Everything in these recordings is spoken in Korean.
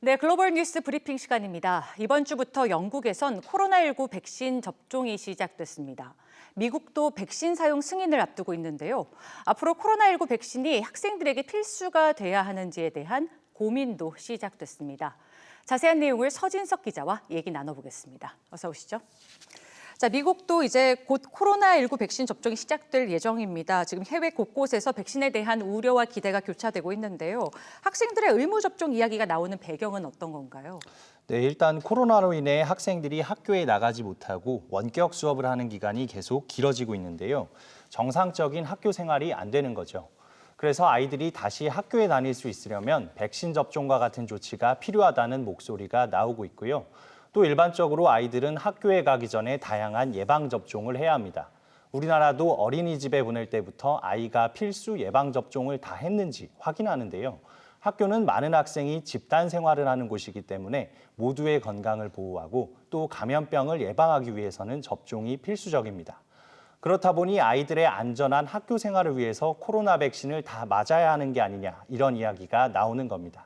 네, 글로벌 뉴스 브리핑 시간입니다. 이번 주부터 영국에선 코로나19 백신 접종이 시작됐습니다. 미국도 백신 사용 승인을 앞두고 있는데요. 앞으로 코로나19 백신이 학생들에게 필수가 돼야 하는지에 대한 고민도 시작됐습니다. 자세한 내용을 서진석 기자와 얘기 나눠보겠습니다. 어서 오시죠. 자, 미국도 이제 곧 코로나19 백신 접종이 시작될 예정입니다. 지금 해외 곳곳에서 백신에 대한 우려와 기대가 교차되고 있는데요. 학생들의 의무 접종 이야기가 나오는 배경은 어떤 건가요? 네, 일단 코로나로 인해 학생들이 학교에 나가지 못하고 원격 수업을 하는 기간이 계속 길어지고 있는데요. 정상적인 학교 생활이 안 되는 거죠. 그래서 아이들이 다시 학교에 다닐 수 있으려면 백신 접종과 같은 조치가 필요하다는 목소리가 나오고 있고요. 또 일반적으로 아이들은 학교에 가기 전에 다양한 예방접종을 해야 합니다. 우리나라도 어린이집에 보낼 때부터 아이가 필수 예방접종을 다 했는지 확인하는데요. 학교는 많은 학생이 집단 생활을 하는 곳이기 때문에 모두의 건강을 보호하고 또 감염병을 예방하기 위해서는 접종이 필수적입니다. 그렇다 보니 아이들의 안전한 학교 생활을 위해서 코로나 백신을 다 맞아야 하는 게 아니냐, 이런 이야기가 나오는 겁니다.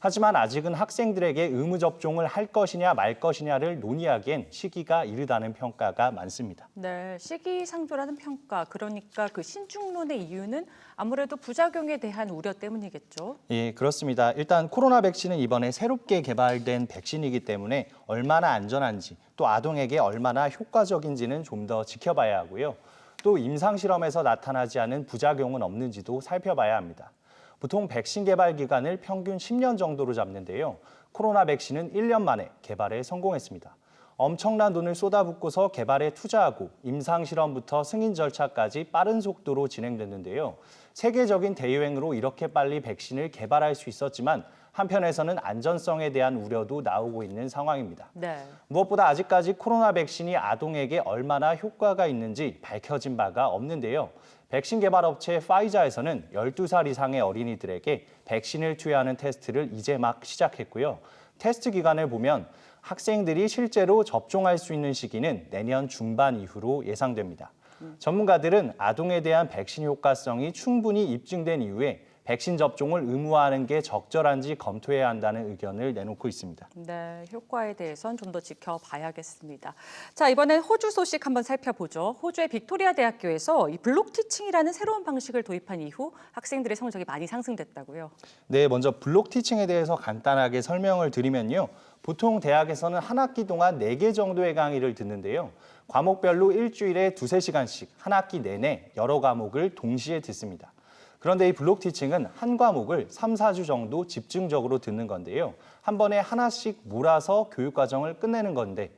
하지만 아직은 학생들에게 의무 접종을 할 것이냐 말 것이냐를 논의하기엔 시기가 이르다는 평가가 많습니다. 네, 시기상조라는 평가, 그러니까 그 신중론의 이유는 아무래도 부작용에 대한 우려 때문이겠죠? 예, 그렇습니다. 일단 코로나 백신은 이번에 새롭게 개발된 백신이기 때문에 얼마나 안전한지 또 아동에게 얼마나 효과적인지는 좀 더 지켜봐야 하고요. 또 임상실험에서 나타나지 않은 부작용은 없는지도 살펴봐야 합니다. 보통 백신 개발 기간을 평균 10년 정도로 잡는데요. 코로나 백신은 1년 만에 개발에 성공했습니다. 엄청난 돈을 쏟아붓고서 개발에 투자하고 임상실험부터 승인 절차까지 빠른 속도로 진행됐는데요. 세계적인 대유행으로 이렇게 빨리 백신을 개발할 수 있었지만 한편에서는 안전성에 대한 우려도 나오고 있는 상황입니다. 네. 무엇보다 아직까지 코로나 백신이 아동에게 얼마나 효과가 있는지 밝혀진 바가 없는데요. 백신 개발 업체 파이자에서는 12살 이상의 어린이들에게 백신을 투여하는 테스트를 이제 막 시작했고요. 테스트 기간을 보면 학생들이 실제로 접종할 수 있는 시기는 내년 중반 이후로 예상됩니다. 전문가들은 아동에 대한 백신 효과성이 충분히 입증된 이후에 백신 접종을 의무화하는 게 적절한지 검토해야 한다는 의견을 내놓고 있습니다. 네, 효과에 대해서는 좀 더 지켜봐야겠습니다. 자, 이번엔 호주 소식 한번 살펴보죠. 호주의 빅토리아 대학교에서 이 블록 티칭이라는 새로운 방식을 도입한 이후 학생들의 성적이 많이 상승됐다고요. 네, 먼저 블록 티칭에 대해서 간단하게 설명을 드리면요. 보통 대학에서는 한 학기 동안 4개 정도의 강의를 듣는데요. 과목별로 일주일에 2~3시간씩 한 학기 내내 여러 과목을 동시에 듣습니다. 그런데 이 블록 티칭은 한 과목을 3~4주 정도 집중적으로 듣는 건데요. 한 번에 하나씩 몰아서 교육 과정을 끝내는 건데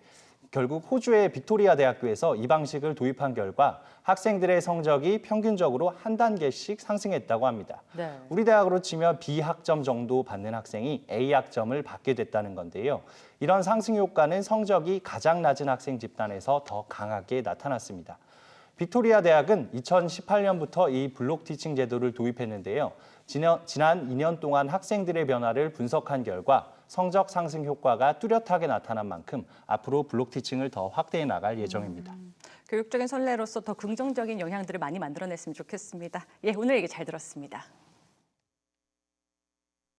결국 호주의 빅토리아 대학교에서 이 방식을 도입한 결과 학생들의 성적이 평균적으로 한 단계씩 상승했다고 합니다. 네. 우리 대학으로 치면 B학점 정도 받는 학생이 A학점을 받게 됐다는 건데요. 이런 상승 효과는 성적이 가장 낮은 학생 집단에서 더 강하게 나타났습니다. 빅토리아 대학은 2018년부터 이 블록 티칭 제도를 도입했는데요. 지난 2년 동안 학생들의 변화를 분석한 결과 성적 상승 효과가 뚜렷하게 나타난 만큼 앞으로 블록 티칭을 더 확대해 나갈 예정입니다. 교육적인 선례로서 더 긍정적인 영향들을 많이 만들어냈으면 좋겠습니다. 예, 오늘 얘기 잘 들었습니다.